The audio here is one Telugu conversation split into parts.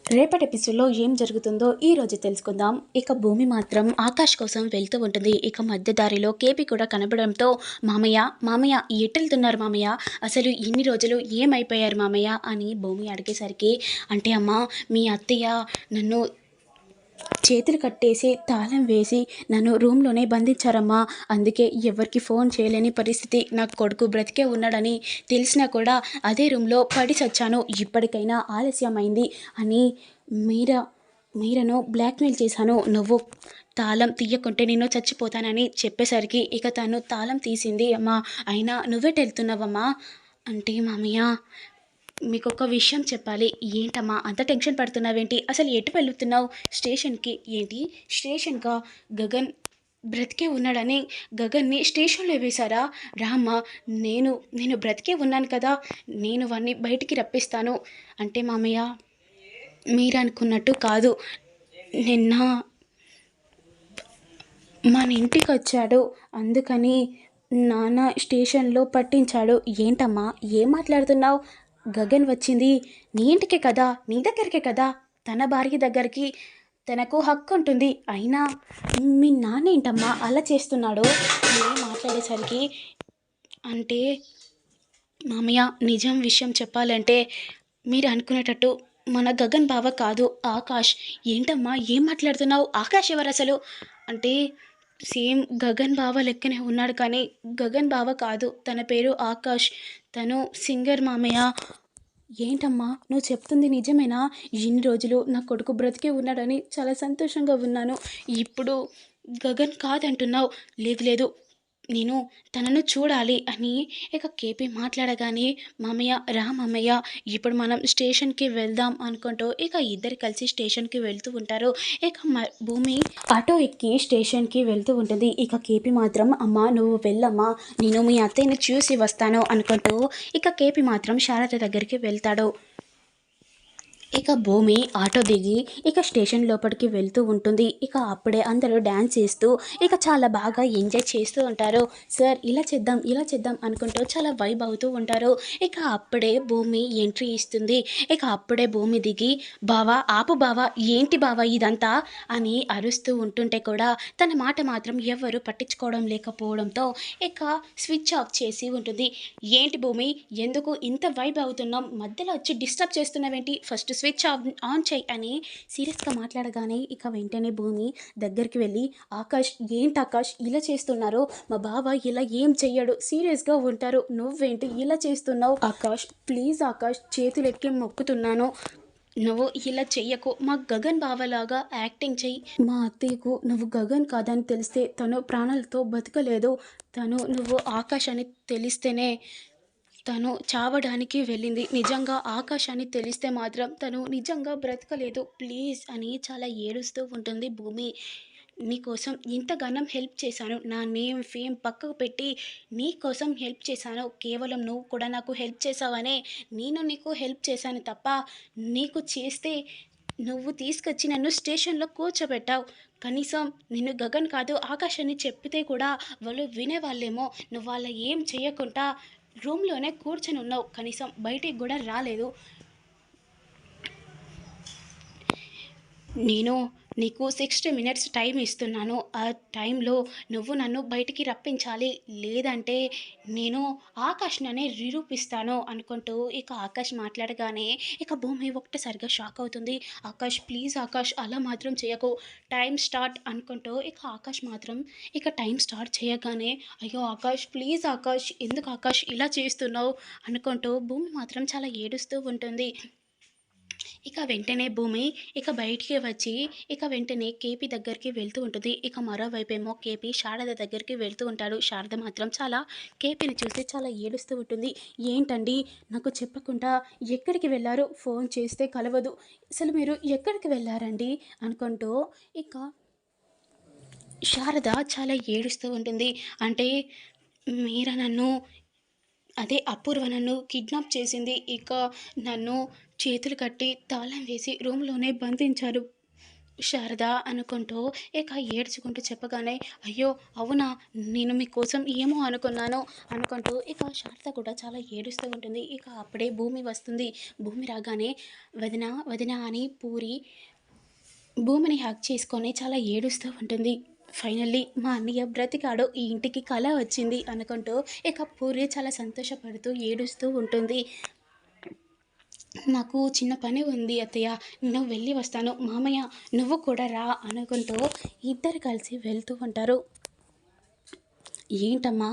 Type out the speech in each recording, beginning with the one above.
రేపటి ఎపిసోడ్‌లో ఏం జరుగుతుందో ఈరోజు తెలుసుకుందాం. ఇక భూమి మాత్రం ఆకాష్ కోసం వెళ్తూ ఉంటుంది. ఇక మధ్య దారిలో కేపీ కూడా కనపడంతో "మామయ్య, మామయ్య ఎటెళ్తున్నారు మామయ్య? అసలు ఇన్ని రోజులు ఏమైపోయారు మామయ్య?" అని భూమి అడిగేసరికి, "అంటే అమ్మా, మీ అత్తయ్య నన్ను చేతులు కట్టేసి తాళం వేసి నన్ను రూమ్‌లోనే బంధించారమ్మా. అందుకే ఎవరికీ ఫోన్ చేయలేని పరిస్థితి. నా కొడుకు బ్రతికే ఉన్నాడని తెలిసినా కూడా అదే రూమ్‌లో పడి చచ్చాను. ఇప్పటికైనా ఆలస్యమైంది అని మీరా మీరను బ్లాక్‌మెయిల్ చేశాను. నువ్వు తాళం తీయకుంటే నేను చచ్చిపోతానని చెప్పేసరికి ఇక తను తాళం తీసింది అమ్మా. అయినా నువ్వెటెళ్తున్నావమ్మా?" అంటే "మామయ్య, మీకొక విషయం చెప్పాలి." "ఏంటమ్మా అంత టెన్షన్ పడుతున్నావేంటి? అసలు ఎటు వెళ్తున్నావు?" "స్టేషన్‌కి." "ఏంటి స్టేషన్‌కా? గగన్ బ్రతికే ఉన్నాడని గగన్‌ని స్టేషన్‌లో వేశారా?" "రామ్మా, నేను బ్రతికే ఉన్నాను కదా! నేను వాడిని బయటికి రప్పిస్తాను." "అంటే మామయ్య, మీరనుకున్నట్టు కాదు. నిన్న మన ఇంటికొచ్చాడు. అందుకని నాన్న స్టేషన్‌లో పట్టించాడు." "ఏంటమ్మా ఏం మాట్లాడుతున్నావు? గగన్ వచ్చింది నీ ఇంటికే కదా! నీ దగ్గరికే కదా! తన భార్య దగ్గరికి తనకు హక్కుంటుంది. అయినా మీ నాన్నేంటమ్మా అలా చేస్తున్నాడు?" అని మాట్లాడేసరికి, "అంటే మామయ్య, నిజం విషయం చెప్పాలంటే మీరు అనుకునేటట్టు మన గగన్ బావ కాదు, ఆకాష్." "ఏంటమ్మా ఏం మాట్లాడుతున్నావు? ఆకాష్ ఎవరసలు?" అంటే సేమ్ గగన్ బావ లెక్కనే ఉన్నాడు కానీ గగన్ బావ కాదు. తన పేరు ఆకాష్. తను సింగర్ మామయ్య. "ఏంటమ్మా నువ్వు చెప్తుంది నిజమేనా? ఇన్ని రోజులు నా కొడుకు బ్రతికే ఉన్నాడని చాలా సంతోషంగా ఉన్నాను. ఇప్పుడు గగన్ కాదంటున్నావు." "లేదు లేదు, నేను తనను చూడాలి." అని ఇక కేపీ మాట్లాడగానే, "మామయ్య రా మామయ్య, ఇప్పుడు మనం స్టేషన్‌కి వెళ్దాం" అనుకుంటూ ఇక ఇద్దరు కలిసి స్టేషన్‌కి వెళ్తూ ఉంటారు. ఇక భూమి ఆటో ఎక్కి స్టేషన్‌కి వెళ్తూ ఉంటుంది. ఇక కేపీ మాత్రం, "అమ్మా నువ్వు వెళ్ళమ్మా, నేను మీ అత్తయ్యని చూసి వస్తాను" అనుకుంటూ ఇక కేపీ మాత్రం శారద దగ్గరికి వెళ్తాడు. ఇక భూమి ఆటో దిగి ఇక స్టేషన్ లోపలికి వెళ్తూ ఉంటుంది. ఇక అప్పుడే అందరూ డ్యాన్స్ చేస్తూ ఇక చాలా బాగా ఎంజాయ్ చేస్తూ ఉంటారు. "సార్ ఇలా చేద్దాం, ఇలా చేద్దాం" అనుకుంటూ చాలా వైబ్ అవుతూ ఉంటారు. ఇక అప్పుడే భూమి ఎంట్రీ ఇస్తుంది. ఇక అప్పుడే భూమి దిగి, "బావా ఆపు బావా, ఏంటి బావా ఇదంతా" అని అరుస్తూ ఉంటుంటే కూడా తన మాట మాత్రం ఎవ్వరూ పట్టించుకోవడం లేకపోవడంతో ఇక స్విచ్ ఆఫ్ చేసి ఉంటుంది. "ఏంటి భూమి, ఎందుకు ఇంత వైబ్ అవుతున్నాం? మధ్యలో వచ్చి డిస్టర్బ్ చేస్తున్నావేంటి? ఫస్ట్ స్విచ్ ఆన్ చెయ్యి" అని సీరియస్‌గా మాట్లాడగానే ఇక వెంటనే భూమి దగ్గరికి వెళ్ళి, "ఆకాష్, ఏంటి ఆకాష్ ఇలా చేస్తున్నారు? మా బావ ఇలా ఏం చెయ్యడు, సీరియస్‌గా ఉంటారు. నువ్వేంటి ఇలా చేస్తున్నావు? ఆకాష్ ప్లీజ్ ఆకాష్, చేతులెత్తి మొక్కుతున్నాను. నువ్వు ఇలా చెయ్యకు. మా గగన్ బావలాగా యాక్టింగ్ చెయ్యి. మా అత్తయ్యకు నువ్వు గగన్ కాదని తెలిస్తే తను ప్రాణాలతో బతకలేదు. నువ్వు ఆకాష్ అని తెలిస్తేనే తను చావడానికి వెళ్ళింది. నిజంగా ఆకాష్ అని తెలిస్తే మాత్రం తను నిజంగా బ్రతకలేదు. ప్లీజ్" అని చాలా ఏడుస్తూ ఉంటుంది భూమి. "నీకోసం ఇంతగానం హెల్ప్ చేశాను. నా నేమ్, ఫేమ్ పక్కకు పెట్టి నీకోసం హెల్ప్ చేశాను. కేవలం నువ్వు కూడా నాకు హెల్ప్ చేశావనే నేను నీకు హెల్ప్ చేశాను తప్ప, నీకు చేస్తే నువ్వు తీసుకొచ్చి నన్ను స్టేషన్‌లో కూర్చోబెట్టావు. కనీసం నిన్ను గగన్ కాదు ఆకాష్ అని చెప్పితే కూడా వాళ్ళు వినేవాళ్ళేమో. నువ్వు అలా ఏం చేయకుండా రూమ్‌లోనే కూర్చొనున్నావు. కనీసం బయటికి గూడా రాలేదు. నేను నీకు 60 మినిట్స్ టైం ఇస్తున్నాను. ఆ టైంలో నువ్వు నన్ను బయటికి రప్పించాలి. లేదంటే నేను ఆకాష్‌ననే నిరూపిస్తాను" అనుకుంటూ ఇక ఆకాష్ మాట్లాడగానే ఇక భూమి ఒక్కసారిగా షాక్ అవుతుంది. "ఆకాష్ ప్లీజ్ ఆకాష్, అలా మాత్రం చేయకు. టైమ్ స్టార్ట్" అనుకుంటూ ఇక ఆకాష్ మాత్రం ఇక టైమ్ స్టార్ట్ చేయగానే, "అయ్యో ఆకాష్ ప్లీజ్ ఆకాష్, ఎందుకు ఆకాష్ ఇలా చేస్తున్నావు" అనుకుంటూ భూమి మాత్రం చాలా ఏడుస్తూ ఉంటుంది. ఇక వెంటనే భూమి ఇక బయటికి వచ్చి ఇక వెంటనే కేపీ దగ్గరికి వెళ్తూ ఉంటుంది. ఇక మరోవైపేమో కేపీ శారద దగ్గరికి వెళ్తూ ఉంటాడు. శారద మాత్రం చాలా కేపీని చూసి చాలా ఏడుస్తూ ఉంటుంది. "ఏంటండి నాకు చెప్పకుండా ఎక్కడికి వెళ్లారు? ఫోన్ చేస్తే కలవదు. అసలు మీరు ఎక్కడికి వెళ్లారండి?" అనుకుంటూ ఇక శారద చాలా ఏడుస్తూ ఉంటుంది. "అంటే మీరా నన్ను అదే అపూర్వ నన్ను కిడ్నాప్ చేసింది. ఇక నన్ను చేతులు కట్టి తాళం వేసి రూమ్‌లోనే బంధించారు. శారద అనుకుంటూ ఇక ఏడ్చుకుంటూ చెప్పగానే, అయ్యో అవునా, నేను మీకోసం ఏమో అనుకున్నాను అనుకుంటూ ఇక శారద కూడా చాలా ఏడుస్తూ ఉంటుంది. ఇక అప్పుడే భూమి వస్తుంది. భూమి రాగానే వదిన వదిన అని పూరి భూమిని హగ్ చేసుకొని చాలా ఏడుస్తూ ఉంటుంది. ఫైనల్లీ మా అన్నయ్య బ్రతికాడు, ఈ ఇంటికి కళ వచ్చింది అనుకుంటూ ఇక పూరి చాలా సంతోషపడుతూ ఏడుస్తూ ఉంటుంది. నాకు చిన్న పని ఉంది అత్తయ్య, నేను వెళ్ళి వస్తాను, మామయ్య నువ్వు కూడా రా అనుకుంటూ ఇద్దరు కలిసి వెళ్తూ ఉంటారు. ఏంటమ్మా,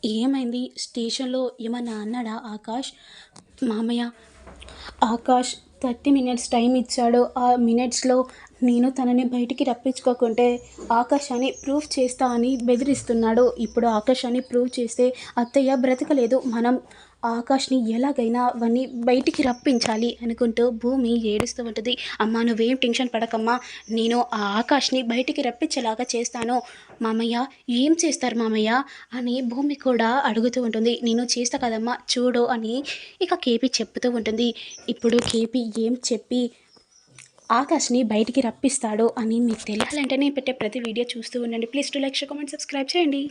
ఏమైంది, స్టేషన్లో ఏమన్నా అన్నాడా ఆకాష్? మామయ్య, ఆకాష్ 30 మినిట్స్ టైం ఇచ్చాడు. ఆ మినిట్స్లో నేను తనని బయటికి రప్పించుకోకుంటే ఆకాశాన్ని ప్రూఫ్ చేస్తా అని బెదిరిస్తున్నాడు. ఇప్పుడు ఆకాశాన్ని ప్రూవ్ చేస్తే అత్తయ్య బ్రతకలేదు. మనం ఆకాష్ని ఎలాగైనా వాడిని బయటికి రప్పించాలి అనుకుంటూ భూమి ఏడుస్తూ ఉంటుంది. అమ్మ నువ్వేం టెన్షన్ పడకమ్మా, నేను ఆ ఆకాష్ని బయటికి రప్పించేలాగా చేస్తాను. మామయ్య ఏం చేస్తారు మామయ్య అని భూమి కూడా అడుగుతూ ఉంటుంది. నేను చేస్తా కదమ్మా చూడు అని ఇక కేపీ చెప్తూ ఉంటుంది. ఇప్పుడు కేపీ ఏం చెప్పి ఆకాష్ని బయటికి రప్పిస్తాడో అని మీకు తెలియాలంటే నేను పెట్టే ప్రతి వీడియో చూస్తూ ఉండండి. Please to like, share, comment, subscribe చేయండి.